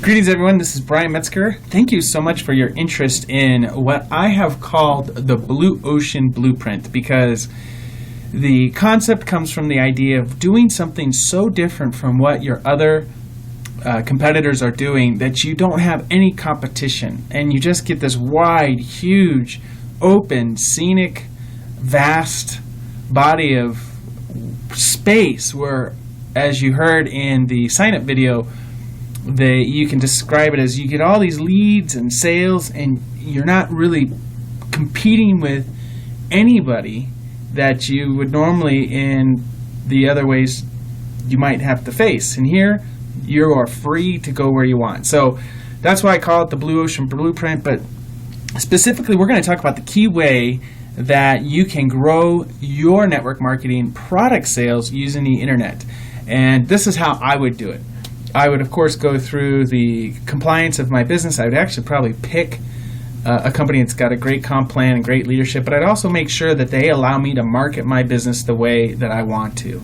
Greetings, everyone. This is Brian Metzger. Thank you so much for your interest in what I have called the Blue Ocean Blueprint, because the concept comes from the idea of doing something so different from what your other competitors are doing that you don't have any competition, and you just get this wide, huge, open, scenic, vast body of space where, as you heard in the sign-up video, you can describe it as you get all these leads and sales, and you're not really competing with anybody that you would normally in the other ways you might have to face. And here, you are free to go where you want. So that's why I call it the Blue Ocean Blueprint. But specifically, we're going to talk about the key way that you can grow your network marketing product sales using the internet. And this is how I would do it. I would, of course, go through the compliance of my business. I would actually probably pick a company that's got a great comp plan and great leadership, but I'd also make sure that they allow me to market my business the way that I want to.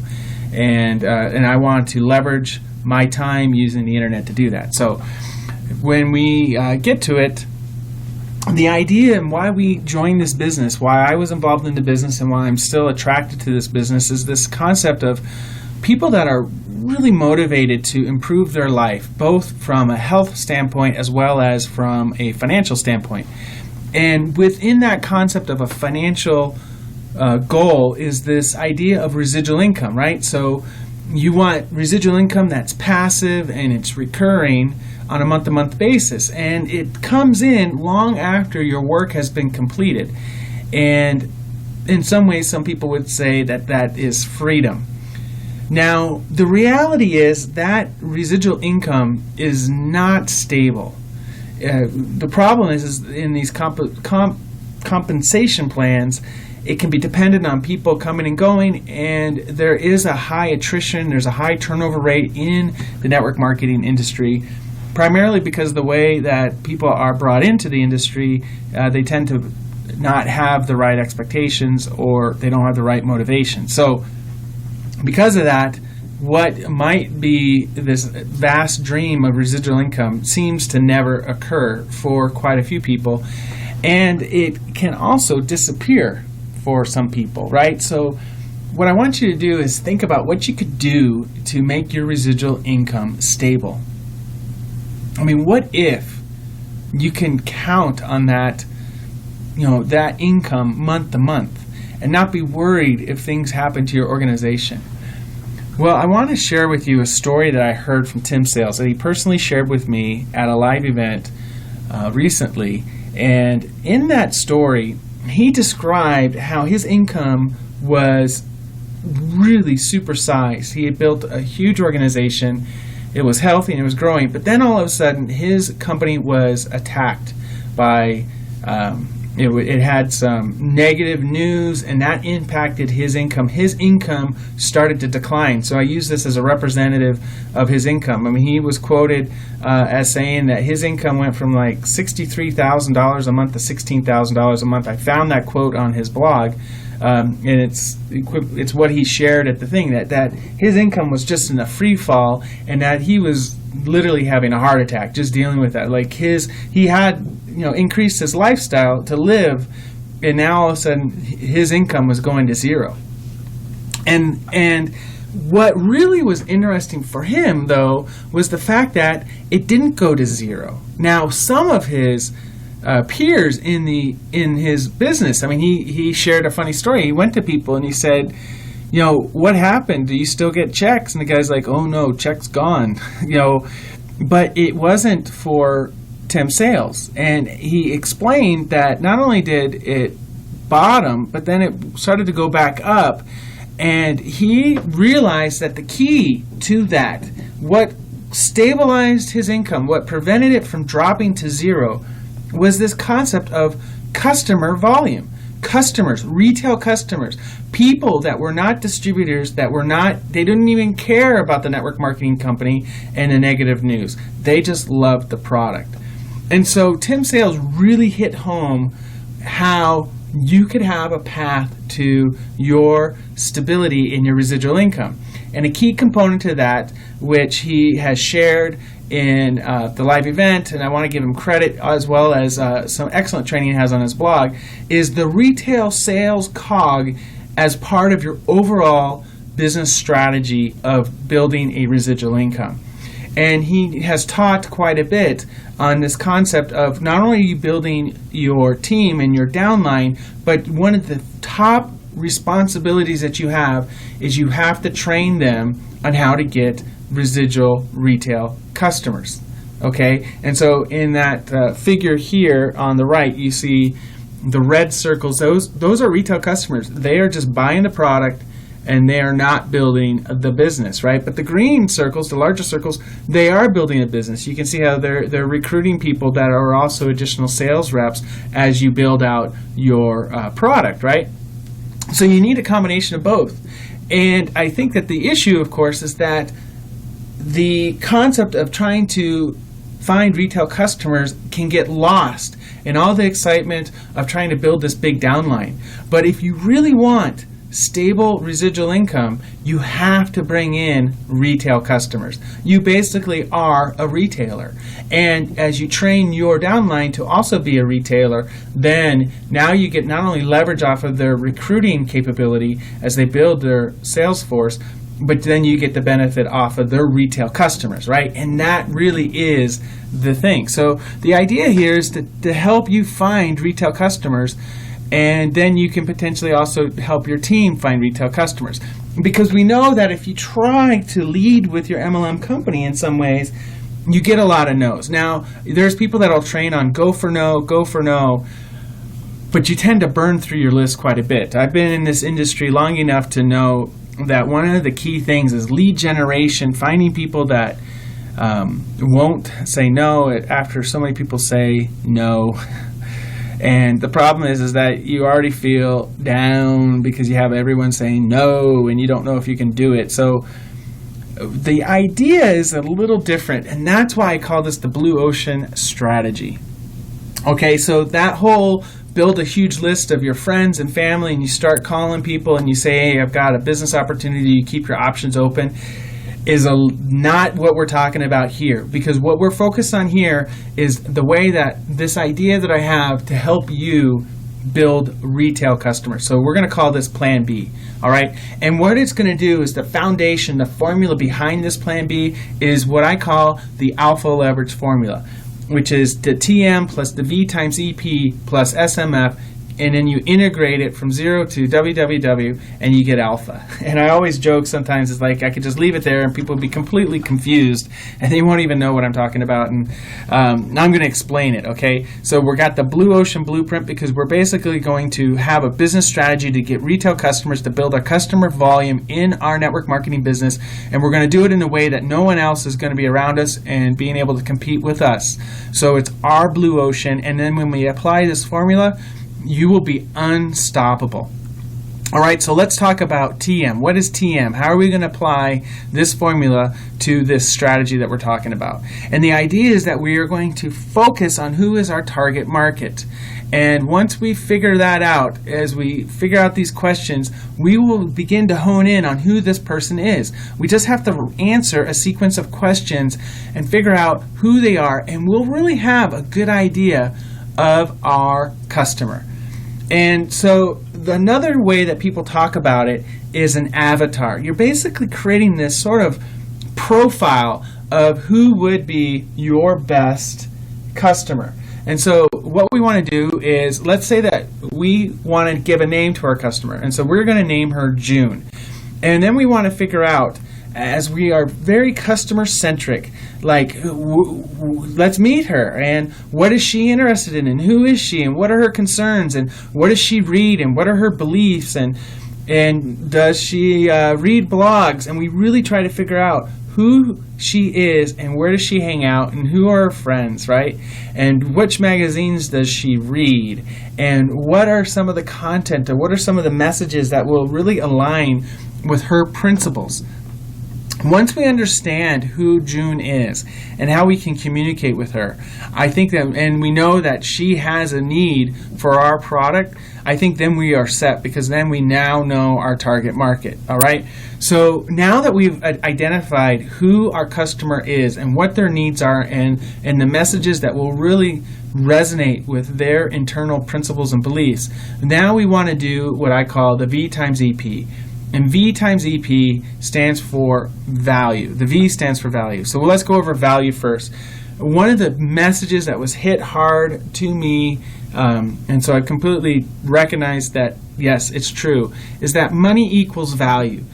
And I want to leverage my time using the internet to do that. So when we get to it, the idea and why we joined this business, why I was involved in the business and why I'm still attracted to this business is this concept of people that are really motivated to improve their life, both from a health standpoint as well as from a financial standpoint. And within that concept of a financial goal is this idea of residual income, right? So you want residual income that's passive and it's recurring on a month-to-month basis, and it comes in long after your work has been completed. And in some ways, some people would say that that is freedom. Now, the reality is that residual income is not stable. The problem is in these compensation plans, it can be dependent on people coming and going, and there is a high attrition, there's a high turnover rate in the network marketing industry, primarily because the way that people are brought into the industry, they tend to not have the right expectations or they don't have the right motivation. So because of that, what might be this vast dream of residual income seems to never occur for quite a few people, and it can also disappear for some people, right? So what I want you to do is think about what you could do to make your residual income stable. I mean, what if you can count on that, that income month to month and not be worried if things happen to your organization? Well, I want to share with you a story that I heard from Tim Sales that he personally shared with me at a live event recently. And in that story, he described how his income was really supersized. He had built a huge organization. It was healthy and it was growing. But then all of a sudden, his company was attacked by it had some negative news, and that impacted his income. His income started to decline. So I use this as a representative of his income. I mean, he was quoted as saying that his income went from like $63,000 a month to $16,000 a month. I found that quote on his blog, and it's what he shared at the thing, that his income was just in a free fall, and that he was literally having a heart attack just dealing with that. Like he had increased his lifestyle to live, and now all of a sudden his income was going to zero. And what really was interesting for him, though, was the fact that it didn't go to zero. Now, some of his peers in his business, I mean, he shared a funny story. He went to people and he said, what happened? Do you still get checks? And the guy's like, oh no, check's gone. But it wasn't for Tim Sales. And he explained that not only did it bottom, but then it started to go back up. And he realized that the key to that, what stabilized his income, what prevented it from dropping to zero, was this concept of customer volume. Customers, retail customers, people that were not distributors, they didn't even care about the network marketing company and the negative news. They just loved the product. And so Tim Sales really hit home how you could have a path to your stability in your residual income. And a key component to that, which he has shared in the live event, and I want to give him credit as well as some excellent training he has on his blog, is the retail sales cog as part of your overall business strategy of building a residual income. And he has taught quite a bit on this concept of not only are you building your team and your downline, but one of the top responsibilities that you have is you have to train them on how to get residual retail customers. Okay, and so in that figure here on the right, you see the red circles. Those are retail customers. They are just buying the product and they are not building the business, right? But the green circles, the larger circles, they are building a business. You can see how they're recruiting people that are also additional sales reps as you build out your product, right? So you need a combination of both. And I think that the issue, of course, is that the concept of trying to find retail customers can get lost in all the excitement of trying to build this big downline. But if you really want stable residual income, you have to bring in retail customers. You basically are a retailer. And as you train your downline to also be a retailer, then now you get not only leverage off of their recruiting capability as they build their sales force, but then you get the benefit off of their retail customers, right? And that really is the thing. So the idea here is to help you find retail customers, and then you can potentially also help your team find retail customers. Because we know that if you try to lead with your MLM company in some ways, you get a lot of no's. Now, there's people that will train on go for no, but you tend to burn through your list quite a bit. I've been in this industry long enough to know that one of the key things is lead generation, finding people that won't say no after so many people say no. And the problem is that you already feel down because you have everyone saying no and you don't know if you can do it. So the idea is a little different, and that's why I call this the blue ocean strategy. Okay, so that whole build a huge list of your friends and family, and you start calling people and you say, hey, I've got a business opportunity, you keep your options open, is not what we're talking about here. Because what we're focused on here is the way that this idea that I have to help you build retail customers. So we're going to call this Plan B. All right. And what it's going to do is the foundation, the formula behind this Plan B is what I call the alpha leverage formula, which is the TM plus the V times EP plus SMF, and then you integrate it from 0 to www, and you get alpha. And I always joke sometimes, it's like I could just leave it there and people would be completely confused and they won't even know what I'm talking about. And I'm going to explain it, okay? So we've got the blue ocean blueprint because we're basically going to have a business strategy to get retail customers to build a customer volume in our network marketing business, and we're going to do it in a way that no one else is going to be around us and being able to compete with us. So it's our blue ocean, and then when we apply this formula, you will be unstoppable. All right, so let's talk about TM. What is TM? How are we going to apply this formula to this strategy that we're talking about? And the idea is that we are going to focus on who is our target market. And once we figure that out, as we figure out these questions, we will begin to hone in on who this person is. We just have to answer a sequence of questions and figure out who they are, and we'll really have a good idea of our customer. And so another way that people talk about it is an avatar. You're basically creating this sort of profile of who would be your best customer. And so what we want to do is, let's say that we want to give a name to our customer. And so we're going to name her June. And then we want to figure out, as we are very customer centric, like let's meet her, and what is she interested in, and who is she, and what are her concerns, and what does she read, and what are her beliefs, and does she read blogs, and we really try to figure out who she is and where does she hang out and who are her friends, right? And which magazines does she read, and what are some of the content, or what are some of the messages that will really align with her principles. Once we understand who June is and how we can communicate with her, I think that, and we know that she has a need for our product, I think then we are set, because then we now know our target market. All right. So now that we've identified who our customer is and what their needs are, and the messages that will really resonate with their internal principles and beliefs, now we want to do what I call the V times EP. And V times EP stands for value. The V stands for value. So let's go over value first. One of the messages that was hit hard to me, and so I completely recognize that, yes, it's true, is that money equals value.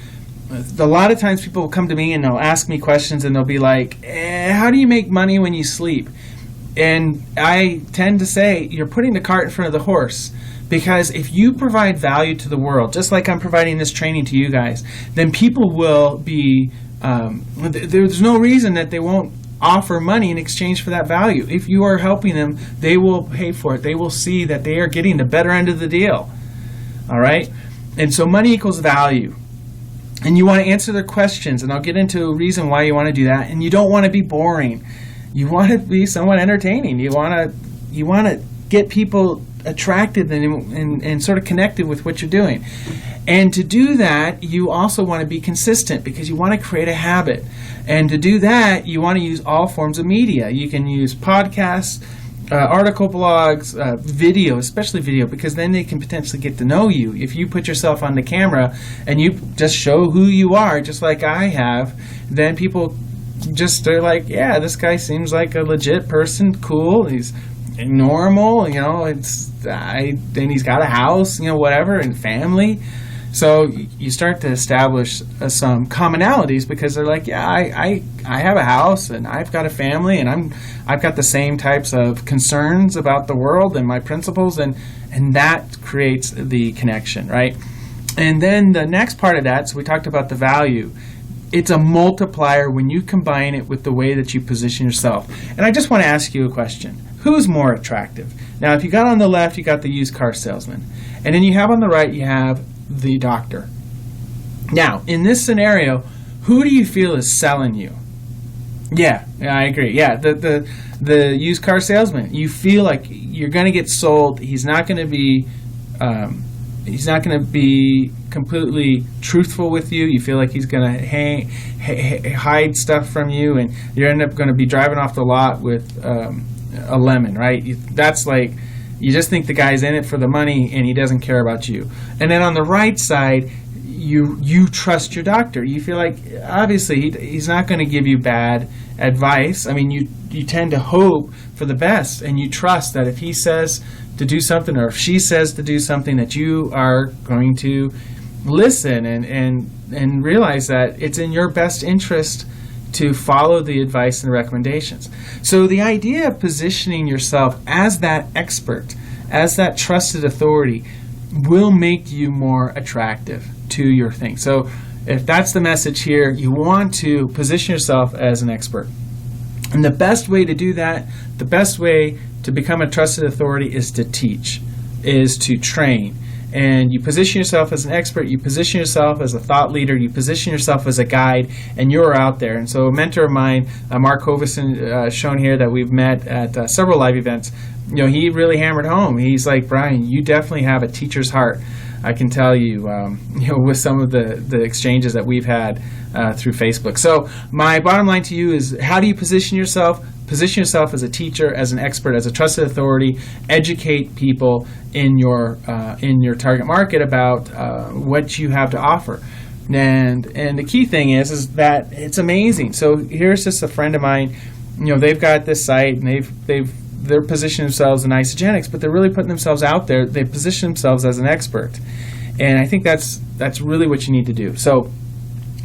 A lot of times people will come to me and they'll ask me questions and they'll be like, how do you make money when you sleep? And I tend to say, you're putting the cart in front of the horse. Because if you provide value to the world, just like I'm providing this training to you guys, then people will be, there's no reason that they won't offer money in exchange for that value. If you are helping them, they will pay for it. They will see that they are getting the better end of the deal. All right? And so money equals value. And you want to answer their questions, and I'll get into a reason why you want to do that. And you don't want to be boring. You want to be somewhat entertaining. You want to get people attracted and sort of connected with what you're doing. And to do that, you also want to be consistent, because you want to create a habit. And to do that, you want to use all forms of media. You can use podcasts, article blogs, video, especially video, because then they can potentially get to know you. If you put yourself on the camera and you just show who you are, just like I have, then people they're like, yeah, this guy seems like a legit person, cool, he's normal, and he's got a house, whatever, and family. So you start to establish some commonalities, because they're like, yeah, I have a house and I've got a family, and I've got the same types of concerns about the world and my principles, and that creates the connection, right? And then the next part of that, so we talked about the value. It's a multiplier when you combine it with the way that you position yourself. And I just want to ask you a question. Who's more attractive? Now, if you got on the left, you got the used car salesman. And then you have on the right, you have the doctor. Now, in this scenario, who do you feel is selling you? Yeah, I agree. Yeah, the used car salesman. You feel like you're going to get sold. He's not going to be completely truthful with you. You feel like he's going to hide stuff from you, and you end up going to be driving off the lot with a lemon, right? That's like, you just think the guy's in it for the money and he doesn't care about you. And then on the right side, you trust your doctor. You feel like, obviously, he's not going to give you bad advice. I mean, you tend to hope for the best, and you trust that if he says to do something, or if she says to do something, that you are going to listen and realize that it's in your best interest to follow the advice and recommendations. So the idea of positioning yourself as that expert, as that trusted authority, will make you more attractive to your thing. So if that's the message here, you want to position yourself as an expert. And the best way to do that, the best way to become a trusted authority, is to teach, is to train. And you position yourself as an expert, you position yourself as a thought leader, you position yourself as a guide, and you're out there. And so a mentor of mine, Mark Hovison, shown here, that we've met at several live events, he really hammered home. He's like, Brian, you definitely have a teacher's heart. I can tell you, with some of the exchanges that we've had through Facebook. So my bottom line to you is, how do you position yourself? Position yourself as a teacher, as an expert, as a trusted authority. Educate people in your target market about what you have to offer. And the key thing is that it's amazing. So here's just a friend of mine. They've got this site, and they're positioning themselves in isogenics, but they're really putting themselves out there. They position themselves as an expert, and I think that's really what you need to do. So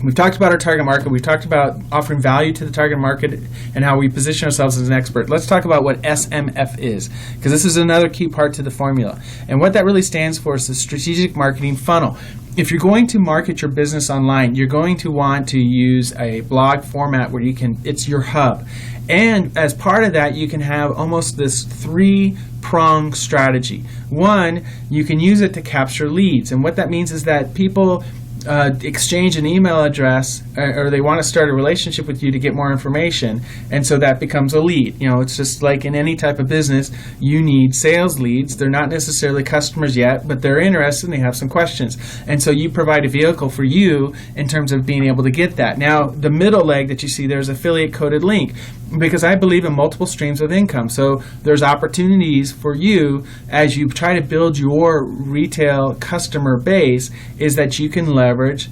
we've talked about our target market. We've talked about offering value to the target market and how we position ourselves as an expert. Let's talk about what SMF is, because this is another key part to the formula. And what that really stands for is the strategic marketing funnel. If you're going to market your business online, you're going to want to use a blog format where it's your hub. And as part of that, you can have almost this three-pronged strategy. One, you can use it to capture leads. And what that means is that people exchange an email address, or they want to start a relationship with you to get more information, and so that becomes a lead. It's just like in any type of business, you need sales leads. They're not necessarily customers yet, but they're interested and they have some questions, and so you provide a vehicle for you in terms of being able to get that. Now, the middle leg that you see, there's affiliate coded link, because I believe in multiple streams of income. So there's opportunities for you as you try to build your retail customer base, is that you can leverage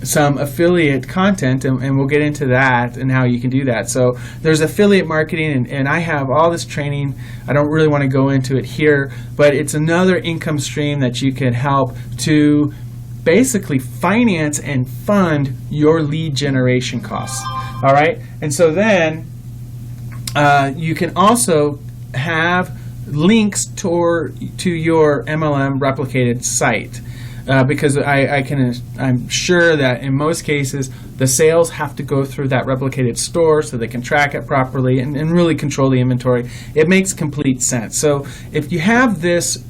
some affiliate content, and we'll get into that and how you can do that. So there's affiliate marketing, and I have all this training. I don't really want to go into it here, but it's another income stream that you can help to basically finance and fund your lead generation costs. All right, and so then you can also have links to your MLM replicated site. Because I'm sure that in most cases the sales have to go through that replicated store so they can track it properly and really control the inventory. It makes complete sense. So if you have this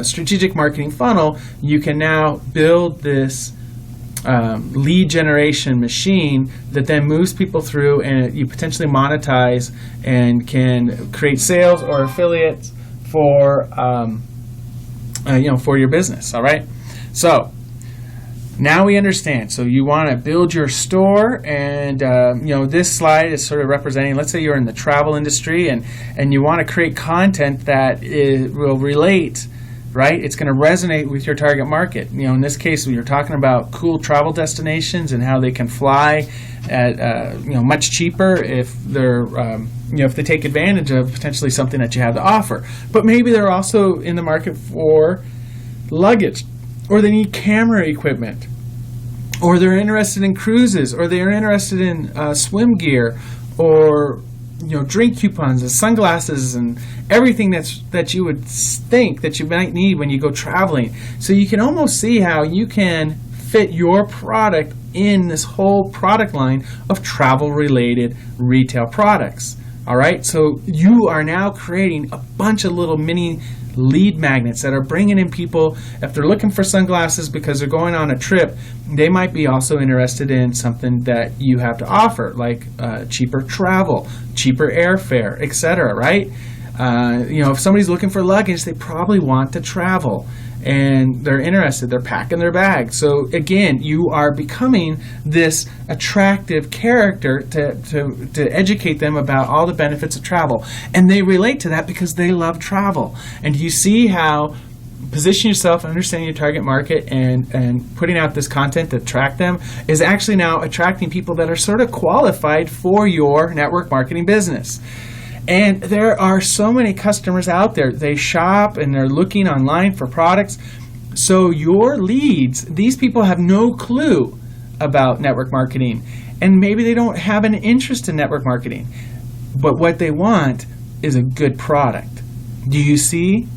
strategic marketing funnel, you can now build this lead generation machine that then moves people through, and you potentially monetize and can create sales or affiliates for for your business. All right. So now we understand. So you want to build your store, and this slide is sort of representing, let's say you're in the travel industry, and you want to create content that will relate, right? It's going to resonate with your target market. In this case, we are talking about cool travel destinations and how they can fly at much cheaper if they're if they take advantage of potentially something that you have to offer. But maybe they're also in the market for luggage, or they need camera equipment, or they're interested in cruises, or they're interested in swim gear, or drink coupons and sunglasses and everything that you would think that you might need when you go traveling. So you can almost see how you can fit your product in this whole product line of travel-related retail products. All right, so you are now creating a bunch of little mini lead magnets that are bringing in people. If they're looking for sunglasses because they're going on a trip, they might be also interested in something that you have to offer, like cheaper travel, cheaper airfare, etc. Right? If somebody's looking for luggage, they probably want to travel, and they're interested. They're packing their bag. So again, you are becoming this attractive character to educate them about all the benefits of travel. And they relate to that because they love travel. And you see how position yourself, understanding your target market, and putting out this content to attract them is actually now attracting people that are sort of qualified for your network marketing business. And there are so many customers out there. They shop and they're looking online for products. So your leads, these people have no clue about network marketing. And maybe they don't have an interest in network marketing. But what they want is a good product. Do you see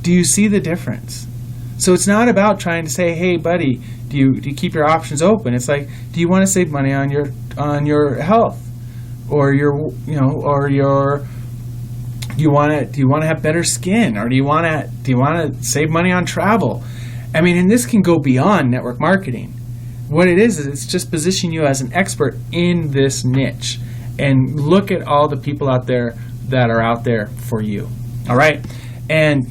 the difference? So it's not about trying to say, hey, buddy, do you keep your options open? It's like, do you want to save money on your health? Or do you want to have better skin, or do you want to save money on travel? I mean, and this can go beyond network marketing. What it is it's just positioning you as an expert in this niche, and look at all the people out there that are out there for you. All right, and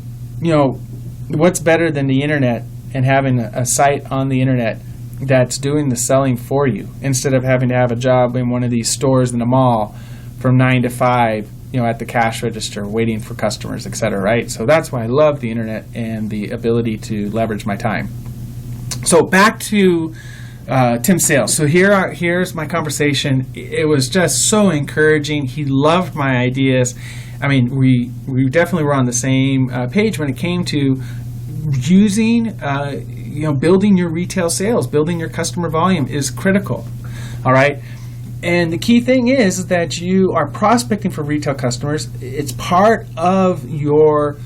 what's better than the internet and having a site on the internet that's doing the selling for you, instead of having to have a job in one of these stores in a mall from 9 to 5, at the cash register waiting for customers, etc. Right? So that's why I love the internet and the ability to leverage my time. So back to Tim's sales. So here's my conversation. It was just so encouraging. He loved my ideas. I mean, we definitely were on the same page when it came to using building your retail sales, building your customer volume is critical. All right. And the key thing is that you are prospecting for retail customers. It's part of your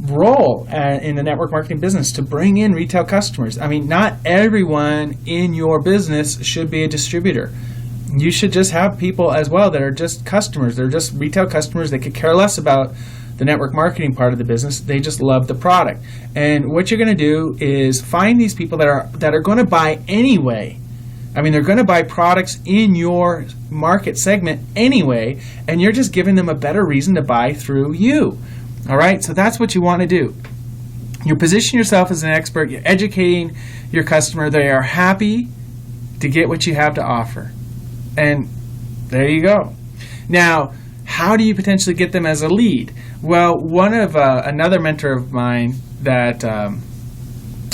role in the network marketing business to bring in retail customers. I mean, not everyone in your business should be a distributor. You should just have people as well that are just customers. They're just retail customers. They could care less about the network marketing part of the business. They just love the product. And what you're going to do is find these people that are going to buy anyway. I mean, they're going to buy products in your market segment anyway, and you're just giving them a better reason to buy through you. All right? So that's what you want to do. You position yourself as an expert. You're educating your customer. They are happy to get what you have to offer. And there you go. Now, how do you potentially get them as a lead? Well, one of another mentor of mine that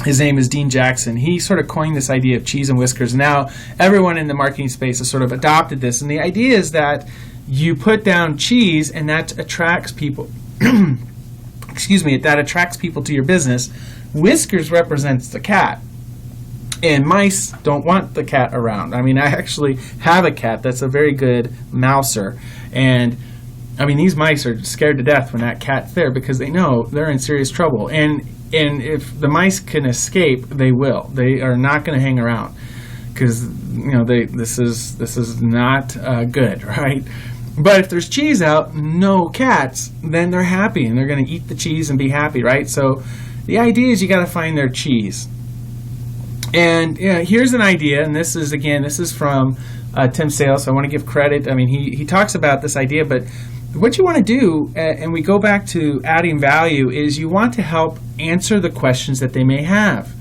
his name is Dean Jackson. He sort of coined this idea of cheese and whiskers. Now, everyone in the marketing space has sort of adopted this. And the idea is that you put down cheese and that attracts people. That attracts people to your business. Whiskers represents the cat. And mice don't want the cat around. I mean, I actually have a cat that's a very good mouser. And I mean, these mice are scared to death when that cat's there because they know they're in serious trouble. And if the mice can escape, they will. They are not going to hang around because this is not good, right? But if there's cheese out, no cats, then they're happy and they're going to eat the cheese and be happy, right? So the idea is you got to find their cheese. And here's an idea, and this is from Tim Sales. So I want to give credit. I mean, he talks about this idea, but what you want to do, and we go back to adding value, is you want to help answer the questions that they may have.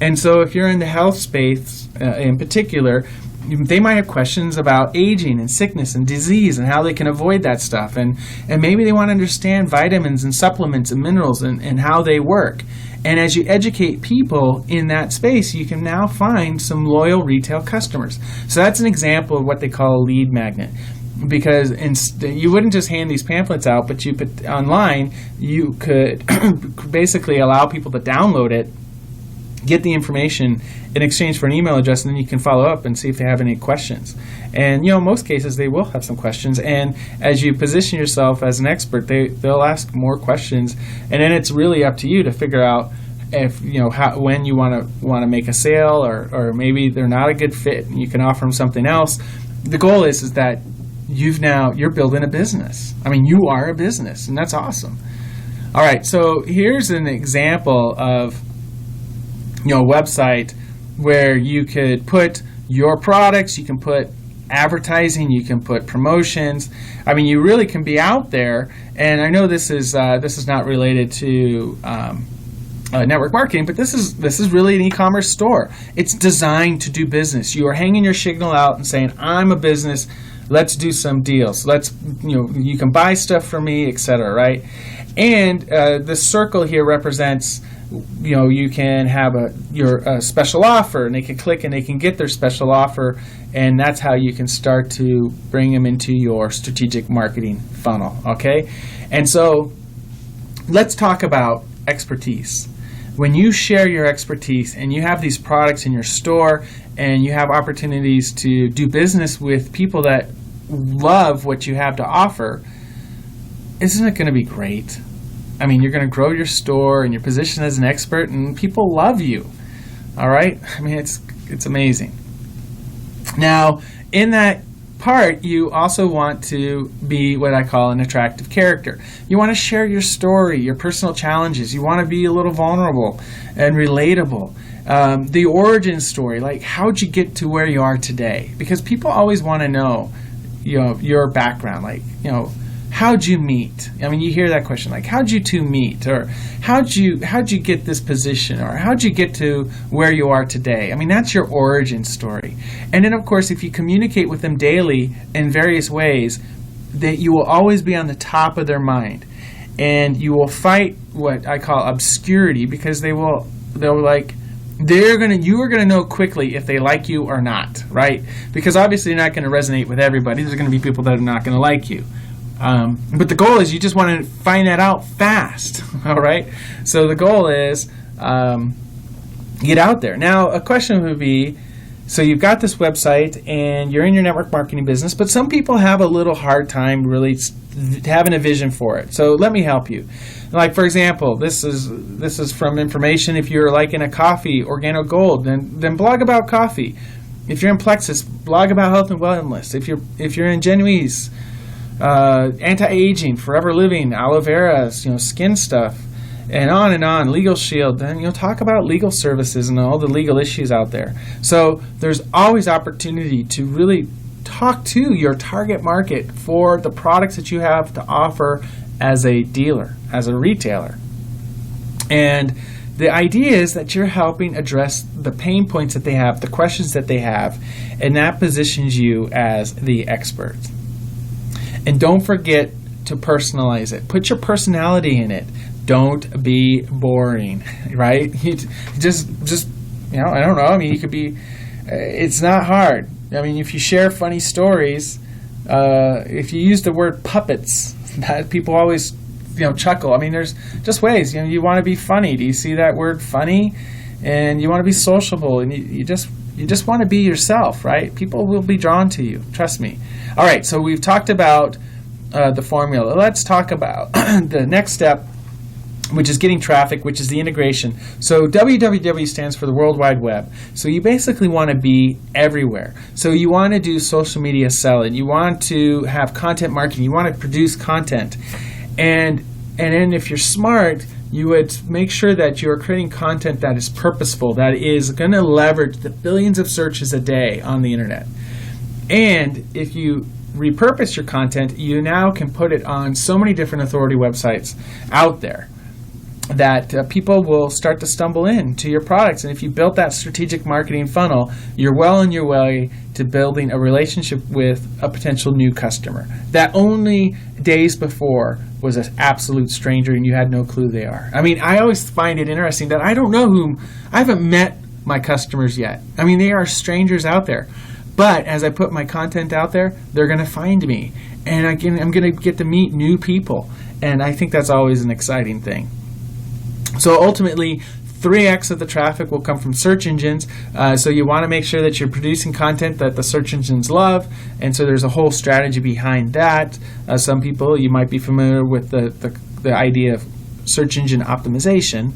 And so if you're in the health space in particular, they might have questions about aging and sickness and disease and how they can avoid that stuff. And maybe they want to understand vitamins and supplements and minerals and how they work. And as you educate people in that space, you can now find some loyal retail customers. So that's an example of what they call a lead magnet. Because you wouldn't just hand these pamphlets out, but you put online, you could basically allow people to download it, get the information in exchange for an email address, and then you can follow up and see if they have any questions. And in most cases they will have some questions. And as you position yourself as an expert, they'll ask more questions, and then it's really up to you to figure out if when you want to make a sale, or maybe they're not a good fit and you can offer them something else. The goal is that you're building a business. I mean, you are a business, and that's awesome. All right, so here's an example of a website where you could put your products, you can put advertising, you can put promotions. I mean, you really can be out there. And I know this is not related to network marketing, but this is really an e-commerce store. It's designed to do business. You are hanging your signal out and saying, "I'm a business. Let's do some deals. You can buy stuff from me, etc." Right? And the circle here represents, you can have your special offer, and they can click and they can get their special offer, and that's how you can start to bring them into your strategic marketing funnel. Okay? And so let's talk about expertise. When you share your expertise and you have these products in your store and you have opportunities to do business with people that love what you have to offer, isn't it going to be great? I mean, you're going to grow your store and your position as an expert, and people love you. All right? I mean, it's amazing. Now, in that part, you also want to be what I call an attractive character. You want to share your story, your personal challenges. You want to be a little vulnerable and relatable. The origin story, like how'd you get to where you are today? Because people always want to know, your background, like, how'd you meet? I mean, you hear that question, like, how'd you two meet? Or how'd you get this position? Or how'd you get to where you are today? I mean, that's your origin story. And then, of course, if you communicate with them daily in various ways, that you will always be on the top of their mind. And you will fight what I call obscurity, because you are going to know quickly if they like you or not, right? Because obviously you're not going to resonate with everybody. There's going to be people that are not going to like you. But the goal is you just want to find that out fast, all right? So the goal is get out there. Now, a question would be, so you've got this website and you're in your network marketing business, but some people have a little hard time really having a vision for it. So let me help you. Like, for example, this is from information. If you're like in a coffee, Organo Gold, then blog about coffee. If you're in Plexus, blog about health and wellness. If you're in Genuise, anti-aging, forever living, aloe vera, skin stuff, and on, Legal Shield. Then talk about legal services and all the legal issues out there. So there's always opportunity to really talk to your target market for the products that you have to offer as a dealer, as a retailer. And the idea is that you're helping address the pain points that they have, the questions that they have, and that positions you as the expert. And don't forget to personalize it. Put your personality in it. Don't be boring, right? You just I don't know. I mean, you could be. It's not hard. I mean, if you share funny stories, if you use the word puppets, that people always chuckle. I mean, there's just ways. You want to be funny. Do you see that word funny? And you want to be sociable, and you just want to be yourself, right? People will be drawn to you. Trust me. All right. So we've talked about the formula. Let's talk about the next step, which is getting traffic, which is the integration. So www stands for the World Wide Web. So you basically want to be everywhere. So you want to do social media selling. You want to have content marketing. You want to produce content. And then if you're smart, you would make sure that you're creating content that is purposeful, that is going to leverage the billions of searches a day on the internet. And if you repurpose your content, you now can put it on so many different authority websites out there that people will start to stumble into your products. And if you built that strategic marketing funnel, you're well on your way to building a relationship with a potential new customer that only days before was an absolute stranger and you had no clue they are. I mean, I always find it interesting that I haven't met my customers yet. I mean, they are strangers out there. But as I put my content out there, they're going to find me. And I'm going to get to meet new people. And I think that's always an exciting thing. So ultimately, 3x of the traffic will come from search engines. So you want to make sure that you're producing content that the search engines love. And so there's a whole strategy behind that. Some people, you might be familiar with the idea of search engine optimization.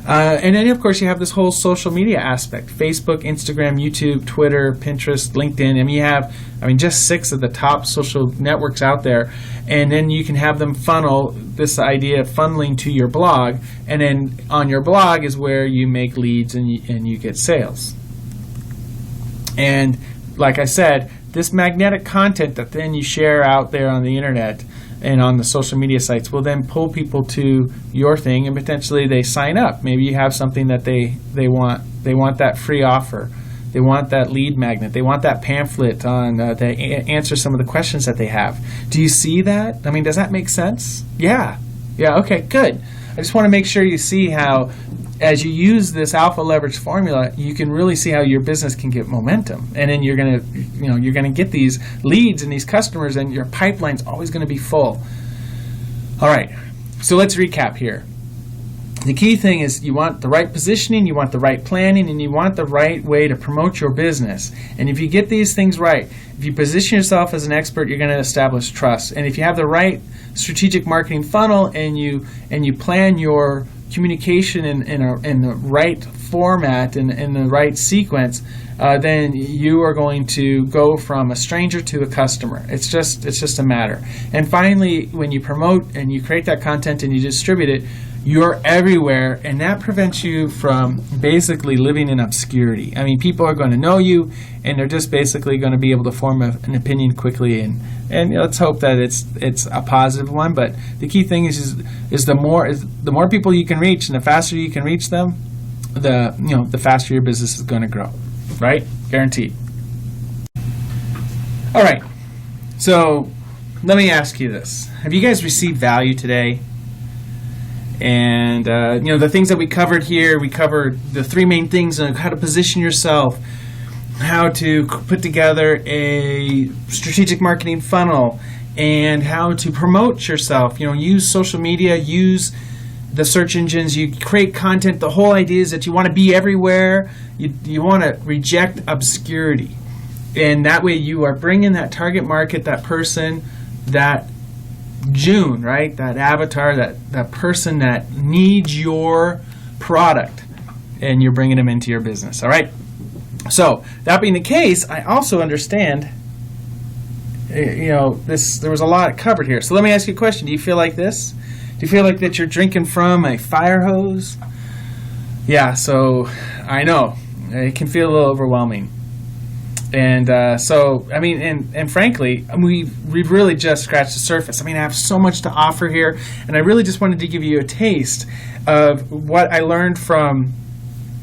And then, of course, you have this whole social media aspect. Facebook, Instagram, YouTube, Twitter, Pinterest, LinkedIn. I mean, you have, just 6 of the top social networks out there. And then you can have them funnel, this idea of funneling to your blog. And then on your blog is where you make leads and you get sales. And like I said, this magnetic content that then you share out there on the internet and on the social media sites will then pull people to your thing, and potentially they sign up. Maybe you have something that they want. They want that free offer. They want that lead magnet. They want that pamphlet on that answers some of the questions that they have. Do you see that? I mean, does that make sense? Yeah. Okay, good. I just want to make sure you see how, as you use this alpha leverage formula, you can really see how your business can get momentum, and then you're gonna get these leads and these customers, and your pipeline's always going to be full. All right, so let's recap here. The key thing is you want the right positioning, you want the right planning, and you want the right way to promote your business. And if you get these things right, if you position yourself as an expert, you're going to establish trust. And if you have the right strategic marketing funnel and you plan your communication in the right format and in the right sequence, then you are going to go from a stranger to a customer. It's just a matter. And finally, when you promote and you create that content and you distribute it, you're everywhere, and that prevents you from basically living in obscurity. I mean, people are going to know you, and they're just basically going to be able to form an opinion quickly, and let's hope that it's a positive one. But the key thing is the more people you can reach, and the faster you can reach them, the faster your business is going to grow, right? Guaranteed. All right. So let me ask you this: have you guys received value today? And the things that we covered here, we covered the 3 main things on how to position yourself, how to put together a strategic marketing funnel, and how to promote yourself. Use social media, use the search engines, you create content. The whole idea is that you want to be everywhere. You want to reject obscurity. And that way you are bringing that target market, that person, that June, right? That avatar, that person that needs your product, and you're bringing them into your business. All right. So that being the case, I also understand there was a lot covered here. So let me ask you a question. Do you feel like this? Do you feel like that you're drinking from a fire hose? Yeah, so I know. It can feel a little overwhelming. And and frankly, we've really just scratched the surface. I have so much to offer here, and I really just wanted to give you a taste of what I learned from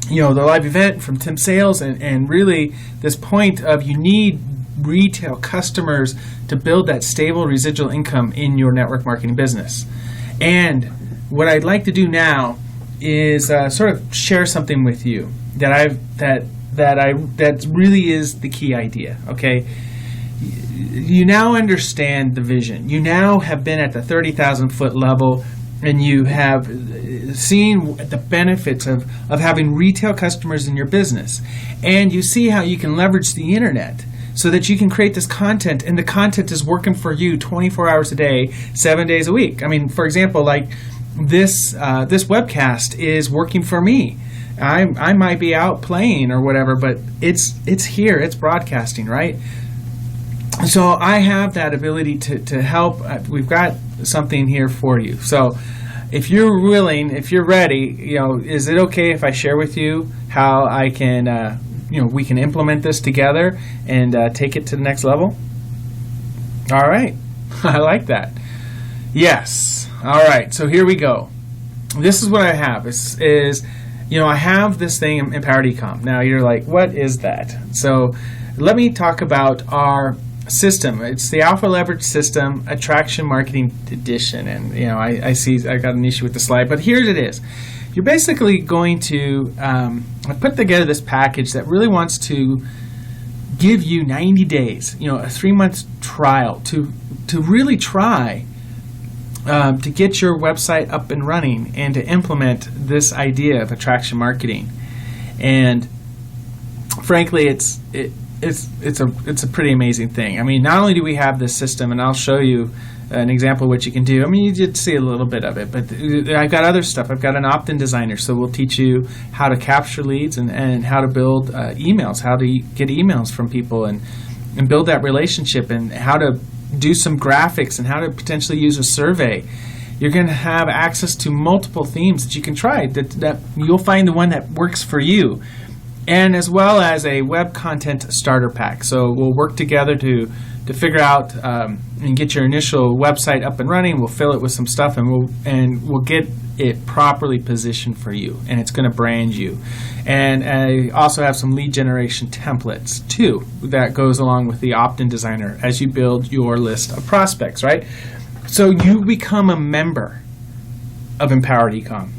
the live event, from Tim Sales, and really this point of you need retail customers to build that stable residual income in your network marketing business. And what I'd like to do now is sort of share something with you that really is the key idea. Okay, you now understand the vision. You now have been at the 30,000 foot level, and you have seen the benefits of having retail customers in your business, and you see how you can leverage the internet so that you can create this content, and the content is working for you 24 hours a day, 7 days a week. For example, like this webcast is working for me. I might be out playing or whatever, but it's here, it's broadcasting, right? So I have that ability to help. We've got something here for you. So if you're willing, if you're ready, is it okay if I share with you how I can, we can implement this together and take it to the next level? All right. I like that. Yes. All right. So here we go. This is what I have. I have this thing, Empowered Ecom. Now you're like, what is that? So let me talk about our system. It's the Alpha Leverage System Attraction Marketing Edition. And, I see I got an issue with the slide, but here it is. You're basically going to put together this package that really wants to give you 90 days, a 3-month trial to really try to get your website up and running and to implement this idea of attraction marketing. And frankly, it's a pretty amazing thing. Not only do we have this system, and I'll show you an example of what you can do. You did see a little bit of it, but I've got other stuff. I've got an opt-in designer, so we'll teach you how to capture leads and how to build emails, how to get emails from people and build that relationship, and how to do some graphics and how to potentially use a survey. You're going to have access to multiple themes that you can try, that you'll find the one that works for you, and as well as a web content starter pack. So we'll work together to figure out and get your initial website up and running. We'll fill it with some stuff, and we'll get it properly positioned for you, and it's going to brand you. And I also have some lead generation templates too that goes along with the opt-in designer as you build your list of prospects, right? So you become a member of Empowered Ecom,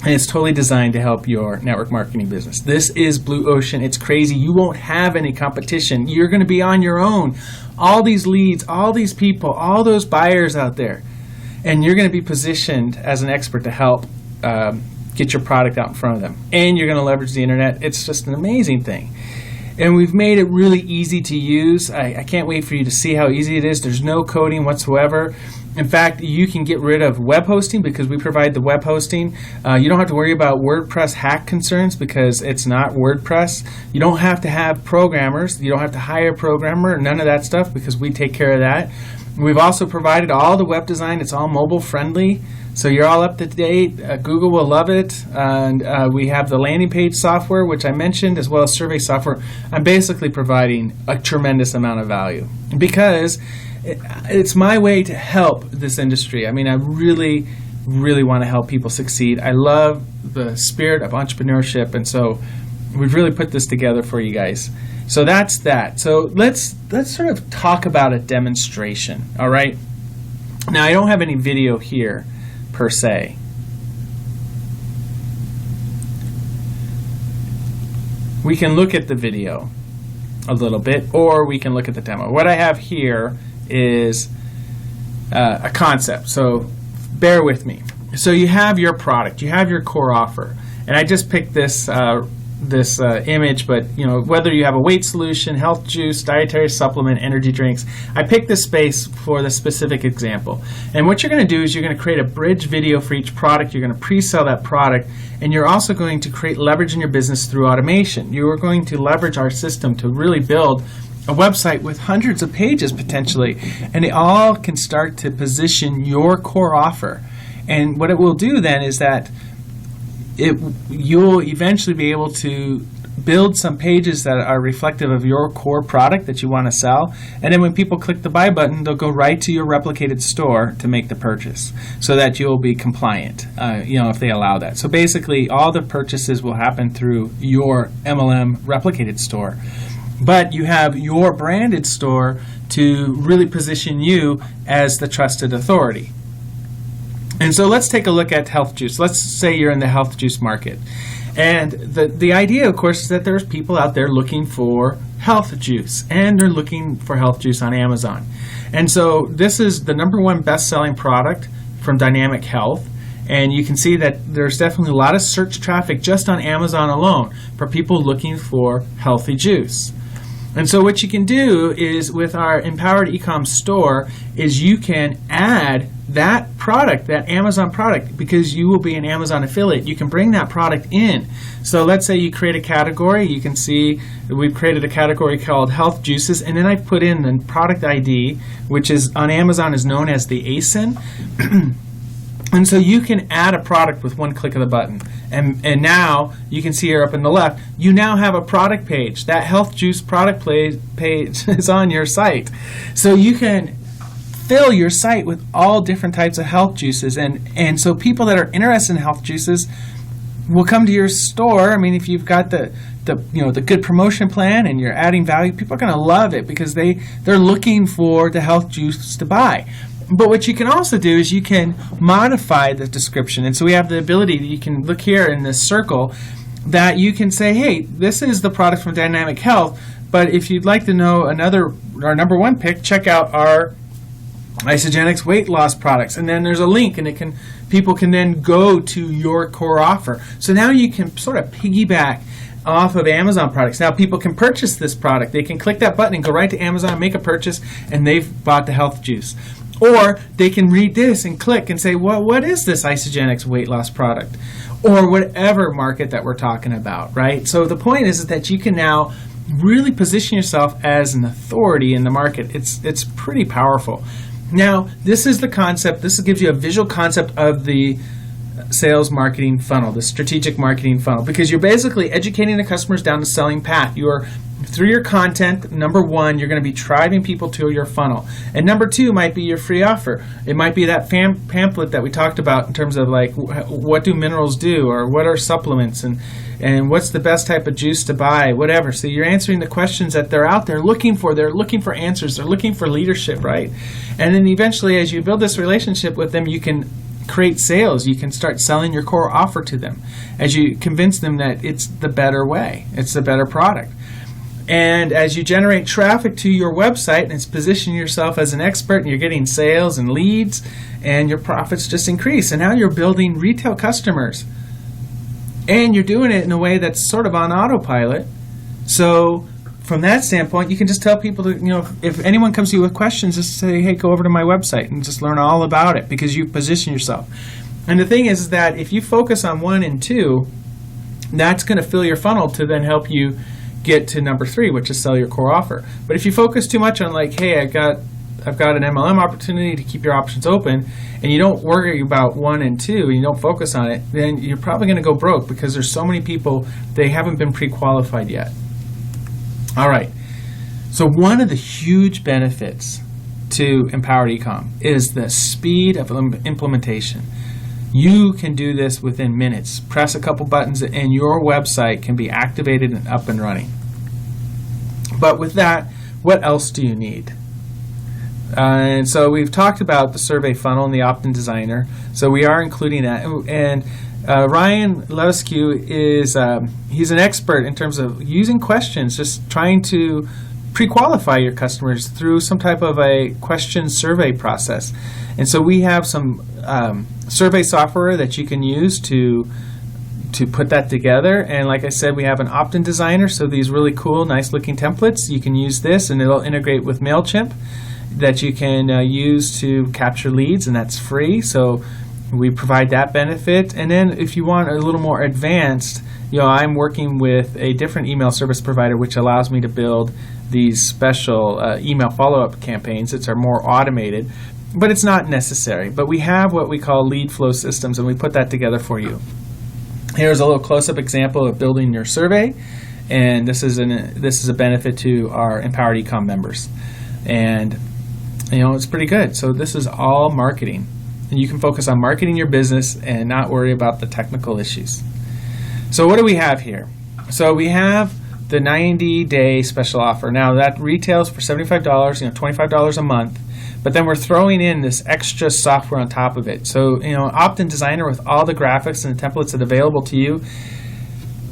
and it's totally designed to help your network marketing business. This is Blue Ocean. It's crazy. You won't have any competition. You're going to be on your own. All these leads, all these people, all those buyers out there, and you're going to be positioned as an expert to help get your product out in front of them. And you're going to leverage the internet. It's just an amazing thing. And we've made it really easy to use. I can't wait for you to see how easy it is. There's no coding whatsoever. In fact, you can get rid of web hosting because we provide the web hosting. You don't have to worry about WordPress hack concerns because it's not WordPress. You don't have to have programmers. You don't have to hire a programmer, none of that stuff, because we take care of that. We've also provided all the web design. It's all mobile friendly, so you're all up to date. Google will love it. And we have the landing page software, which I mentioned, as well as survey software. I'm basically providing a tremendous amount of value because it's my way to help this industry. I really, really want to help people succeed. I love the spirit of entrepreneurship, and so we've really put this together for you guys. So that's that. So let's sort of talk about a demonstration, all right? Now, I don't have any video here per se. We can look at the video a little bit, or we can look at the demo. What I have here is a concept, so bear with me. So you have your product, you have your core offer, and I just picked this image, but whether you have a weight solution, health juice, dietary supplement, energy drinks, I picked this space for the specific example. And what you're going to do is you're going to create a bridge video for each product. You're going to pre-sell that product, and you're also going to create leverage in your business through automation. You are going to leverage our system to really build a website with hundreds of pages potentially, and they all can start to position your core offer. And what it will do then is that you'll eventually be able to build some pages that are reflective of your core product that you want to sell, and then when people click the buy button, they'll go right to your replicated store to make the purchase, so that you'll be compliant, if they allow that. So basically, all the purchases will happen through your MLM replicated store, but you have your branded store to really position you as the trusted authority. And so let's take a look at health juice. Let's say you're in the health juice market. And the idea, of course, is that there's people out there looking for health juice, and they're looking for health juice on Amazon. And so this is the #1 best-selling product from Dynamic Health. And you can see that there's definitely a lot of search traffic just on Amazon alone for people looking for healthy juice. And so what you can do is, with our Empowered Ecom store, is you can add that product, that Amazon product, because you will be an Amazon affiliate. You can bring that product in. So let's say you create a category. You can see we've created a category called health juices, and then I've put in the product ID, which is on Amazon is known as the ASIN. And so you can add a product with one click of the button. And now you can see here up in the left, you now have a product page. That health juice product page is on your site. So you can fill your site with all different types of health juices. And so people that are interested in health juices will come to your store. I mean, if you've got the good promotion plan and you're adding value, people are going to love it because they're looking for the health juice to buy. But what you can also do is you can modify the description. And so we have the ability that you can look here in this circle that you can say, hey, this is the product from Dynamic Health, but if you'd like to know our #1 pick, check out our Isagenix weight loss products. And then there's a link, and people can then go to your core offer. So now you can sort of piggyback off of Amazon products. Now people can purchase this product. They can click that button and go right to Amazon, make a purchase, and they've bought the health juice. Or they can read this and click and say, well, what is this Isagenix weight loss product? Or whatever market that we're talking about, right? So the point is that you can now really position yourself as an authority in the market. It's pretty powerful. Now, this is the concept. This gives you a visual concept of the sales marketing funnel, the strategic marketing funnel, because you're basically educating the customers down the selling path. Through your content, #1, you're going to be driving people to your funnel. And #2 might be your free offer. It might be that pamphlet that we talked about in terms of like, what do minerals do, or what are supplements, and what's the best type of juice to buy, whatever. So you're answering the questions that they're out there looking for. They're looking for answers. They're looking for leadership, right? And then eventually, as you build this relationship with them, you can create sales. You can start selling your core offer to them as you convince them that it's the better way. It's the better product. And as you generate traffic to your website and it's positioning yourself as an expert, and you're getting sales and leads, and your profits just increase. And now you're building retail customers. And you're doing it in a way that's sort of on autopilot. So from that standpoint, you can just tell people to, if anyone comes to you with questions, just say, hey, go over to my website and just learn all about it, because you position yourself. And the thing is that if you focus on 1 and 2, that's going to fill your funnel to then help you get to #3, which is sell your core offer. But if you focus too much on like, hey, I've got an MLM opportunity to keep your options open, and you don't worry about 1 and 2, and you don't focus on it, then you're probably going to go broke, because there's so many people, they haven't been pre-qualified yet. All right. So one of the huge benefits to Empowered Ecom is the speed of implementation. You can do this within minutes. Press a couple buttons and your website can be activated and up and running. But with that, what else do you need? And so we've talked about the survey funnel and the opt-in designer. So we are including that. And Ryan Levesque is he's an expert in terms of using questions, just trying to pre-qualify your customers through some type of a question survey process. And so we have some survey software that you can use to put that together. And like I said, we have an opt-in designer, so these really cool, nice-looking templates. You can use this, and it'll integrate with MailChimp that you can use to capture leads, and that's free. So We provide that benefit. And then if you want a little more advanced, I'm working with a different email service provider which allows me to build these special email follow-up campaigns that are more automated, but it's not necessary. But we have what we call lead flow systems, and we put that together for you. Here's a little close-up example of building your survey, and this is a benefit to our Empowered Ecom members. And it's pretty good. So this is all marketing, and you can focus on marketing your business and not worry about the technical issues. So what do we have here? So we have the 90-day special offer. Now that retails for $75, $25 a month, but then we're throwing in this extra software on top of it. So, Opt-in Designer with all the graphics and the templates that are available to you.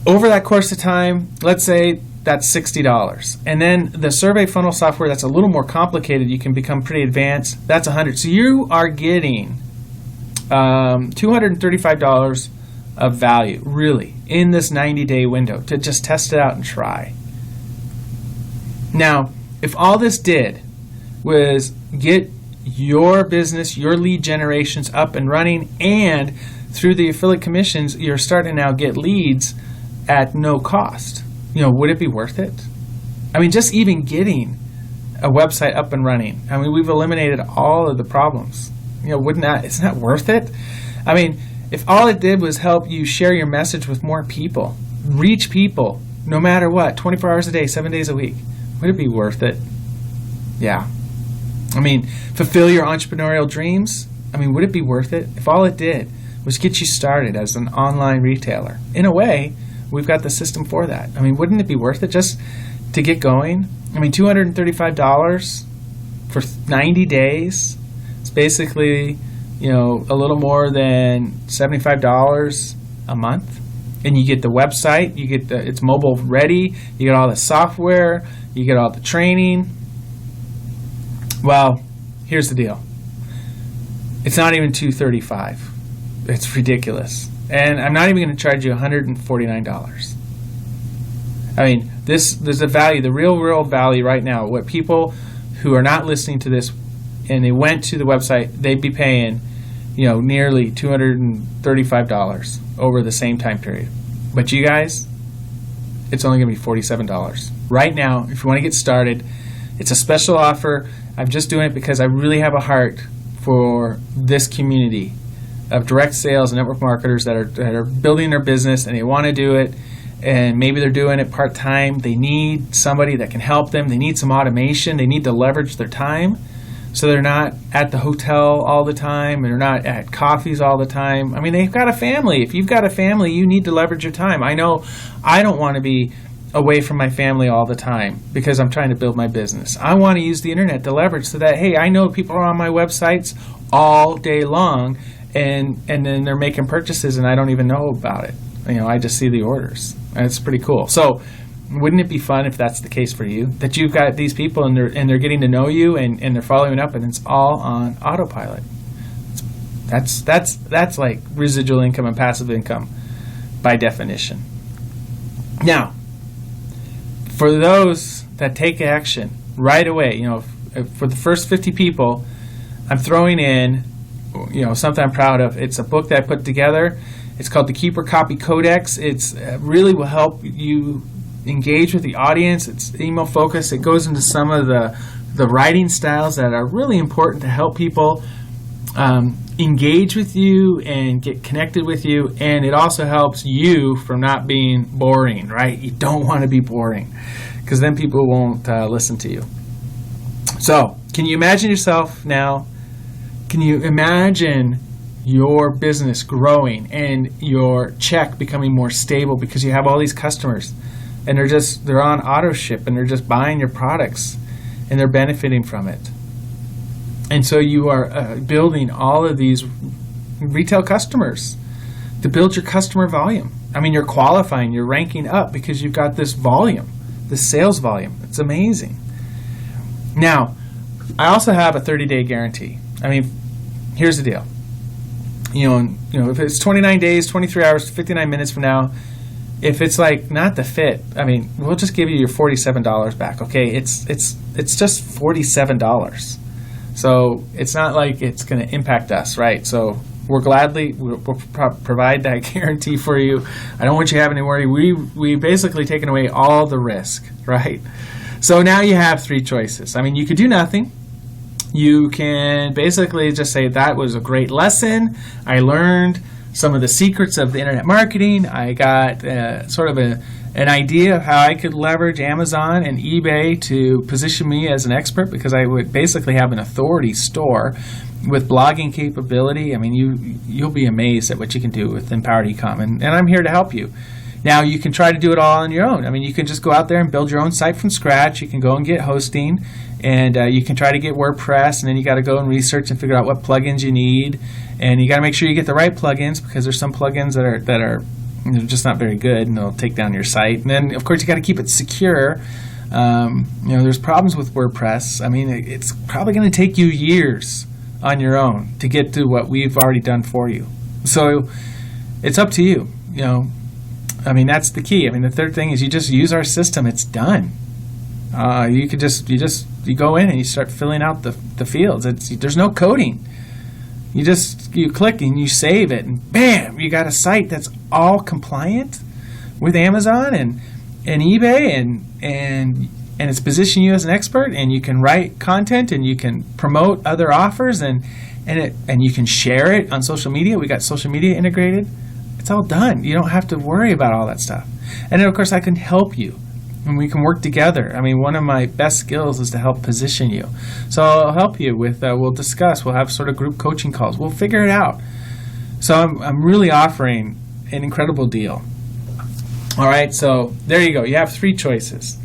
Over that course of time, let's say that's $60. And then the survey funnel software that's a little more complicated, you can become pretty advanced, that's $100. So you are getting $235 of value, really, in this 90-day window to just test it out and try. Now, if all this did was get your business, your lead generations up and running, and through the affiliate commissions, you're starting to now get leads at no cost, would it be worth it? Just even getting a website up and running, we've eliminated all of the problems. Isn't that worth it? If all it did was help you share your message with more people, reach people, no matter what, 24 hours a day, 7 days a week, would it be worth it? Yeah. Fulfill your entrepreneurial dreams? Would it be worth it? If all it did was get you started as an online retailer, in a way, we've got the system for that. Wouldn't it be worth it just to get going? $235 for 90 days, it's basically a little more than $75 a month, and you get the website, it's mobile ready, you get all the software, you get all the training. Well, here's the deal. It's not even $235. It's ridiculous, and I'm not even going to charge you $149. There's a value, the real value right now. What people who are not listening to this and they went to the website, they'd be paying nearly $235 over the same time period. But you guys, it's only going to be $47. Right now, if you want to get started, it's a special offer. I'm just doing it because I really have a heart for this community of direct sales and network marketers that are building their business, and they want to do it, and maybe they're doing it part-time. They need somebody that can help them. They need some automation. They need to leverage their time, so they're not at the hotel all the time, and they're not at coffees all the time. They've got a family. If you've got a family, you need to leverage your time. I know I don't want to be away from my family all the time because I'm trying to build my business. I want to use the internet to leverage so that, hey, I know people are on my websites all day long, and then they're making purchases and I don't even know about it. I just see the orders. And it's pretty cool. So wouldn't it be fun if that's the case for you? That you've got these people and they're getting to know you and they're following up, and it's all on autopilot. That's like residual income and passive income by definition. Now, for those that take action right away, for the first 50 people, I'm throwing in something I'm proud of. It's a book that I put together. It's called the Keeper Copy Codex. It's really will help you engage with the audience. It's email focused. It goes into some of the writing styles that are really important to help people engage with you and get connected with you. And it also helps you from not being boring, right? You don't want to be boring because then people won't listen to you. So can you imagine yourself now? Can you imagine your business growing and your check becoming more stable because you have all these customers and they're on auto ship and they're just buying your products and they're benefiting from it? And so you are building all of these retail customers to build your customer volume. You're qualifying, you're ranking up because you've got this volume, this sales volume. It's amazing. Now, I also have a 30-day guarantee. Here's the deal. If it's 29 days, 23 hours, 59 minutes from now, if it's like not the fit, we'll just give you your $47 back. Okay, it's just $47. So it's not like it's going to impact us, right? So we'll provide that guarantee for you. I don't want you having to worry. We basically taken away all the risk, right? So now you have three choices. I mean, you could do nothing. You can basically just say, that was a great lesson. I learned some of the secrets of the internet marketing. I got sort of an idea of how I could leverage Amazon and eBay to position me as an expert, because I would basically have an authority store with blogging capability. I mean, you'll be amazed at what you can do with Empowered Ecom, and I'm here to help you. Now, you can try to do it all on your own. I mean, you can just go out there and build your own site from scratch. You can go and get hosting, and you can try to get WordPress, and then you got to go and research and figure out what plugins you need, and you got to make sure you get the right plugins, because there's some plugins that are just not very good, and they'll take down your site. And then, of course, you got to keep it secure. There's problems with WordPress. I mean, it's probably going to take you years on your own to get to what we've already done for you. So it's up to you. I mean, that's the key. I mean, the third thing is you just use our system. It's done. You go in and you start filling out the fields. There's no coding. You click and you save it, and bam, you got a site that's all compliant with Amazon and eBay, and it's positioning you as an expert, and you can write content, and you can promote other offers, and you can share it on social media. We got social media integrated. It's all done. You don't have to worry about all that stuff. And then, of course, I can help you, and we can work together. I mean, one of my best skills is to help position you. So I'll help you with, we'll discuss, we'll have sort of group coaching calls. We'll figure it out. So I'm really offering an incredible deal. All right, so there you go. You have three choices.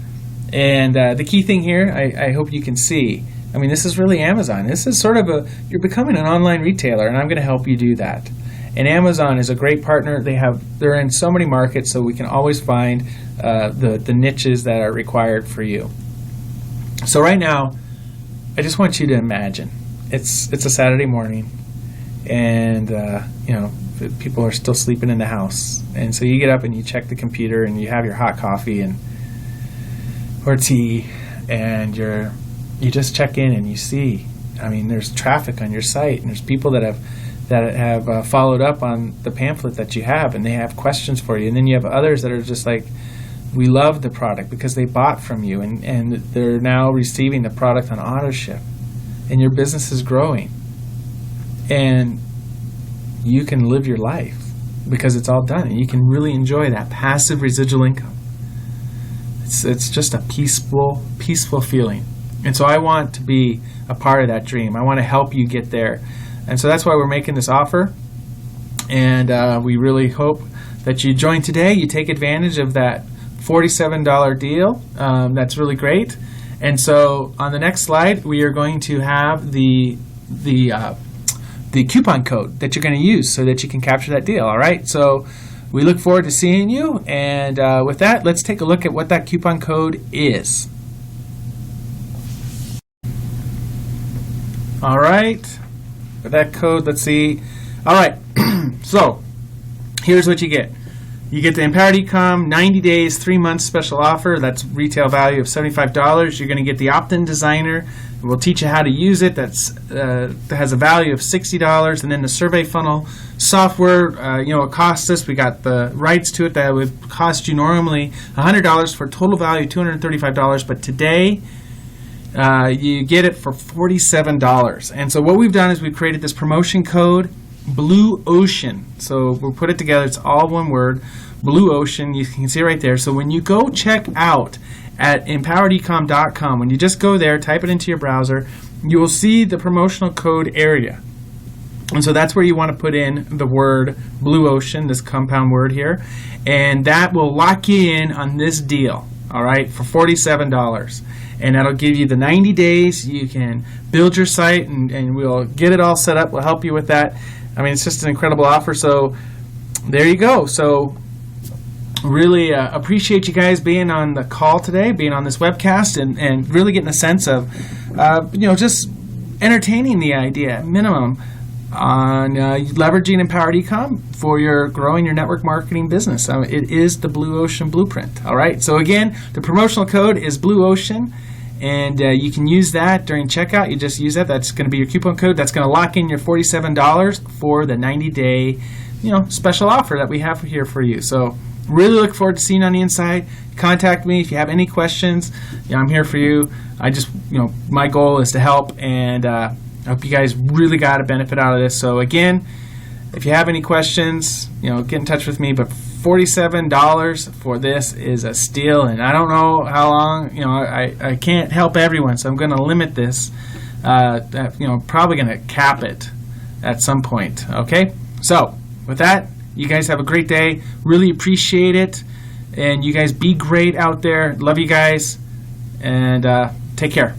And the key thing here, I hope you can see, I mean, this is really Amazon. This is sort of you're becoming an online retailer, and I'm going to help you do that. And Amazon is a great partner. They're in so many markets, so we can always find the niches that are required for you. So right now, I just want you to imagine it's a Saturday morning, and people are still sleeping in the house, and so you get up and you check the computer and you have your hot coffee or tea, and you just check in and you see, I mean, there's traffic on your site, and there's people that have followed up on the pamphlet that you have, and they have questions for you. And then you have others that are just like, we love the product because they bought from you, and they're now receiving the product on auto ship, and your business is growing, and you can live your life because it's all done, and you can really enjoy that passive residual income. It's just a peaceful feeling. And so I want to be a part of that dream. I want to help you get there. And so that's why we're making this offer. And we really hope that you join today. You take advantage of that $47 deal. That's really great. And so on the next slide, we are going to have the coupon code that you're going to use so that you can capture that deal. All right. So we look forward to seeing you. And with that, let's take a look at what that coupon code is. All right. For that code, let's see. All right. So here's what you get. You get the Empowered Ecom 90 days, 3 months special offer. That's retail value of $75. You're going to get the opt-in designer. We'll teach you how to use it. That has a value of $60. And then the survey funnel software, it costs us. We got the rights to it. That would cost you normally $100 for a total value of $235. But today, you get it for $47. And so what we've done is we've created this promotion code, Blue Ocean. So we'll put it together. It's all one word, Blue Ocean. You can see it right there. So when you go check out at empoweredecom.com, when you just go there, type it into your browser, you will see the promotional code area. And so that's where you want to put in the word Blue Ocean, this compound word here, and that will lock you in on this deal, all right, for $47. And that'll give you the 90 days. You can build your site, and we'll get it all set up. We'll help you with that. I mean, it's just an incredible offer. So there you go. So really appreciate you guys being on the call today, being on this webcast, and really getting a sense of, just entertaining the idea at minimum on leveraging Empowered Ecom for growing your network marketing business. It is the Blue Ocean blueprint. All right. So again, the promotional code is Blue Ocean, and you can use that during checkout. You just use that. That's going to be your coupon code. That's going to lock in your $47 for the 90-day, special offer that we have here for you. So really look forward to seeing you on the inside. Contact me if you have any questions. I'm here for you. I just, my goal is to help, and I hope you guys really got a benefit out of this. So again, if you have any questions, get in touch with me. But $47 for this is a steal, and I don't know how long. I can't help everyone, so I'm going to limit this. Probably going to cap it at some point. Okay. So with that, you guys have a great day. Really appreciate it, and you guys be great out there. Love you guys, and take care.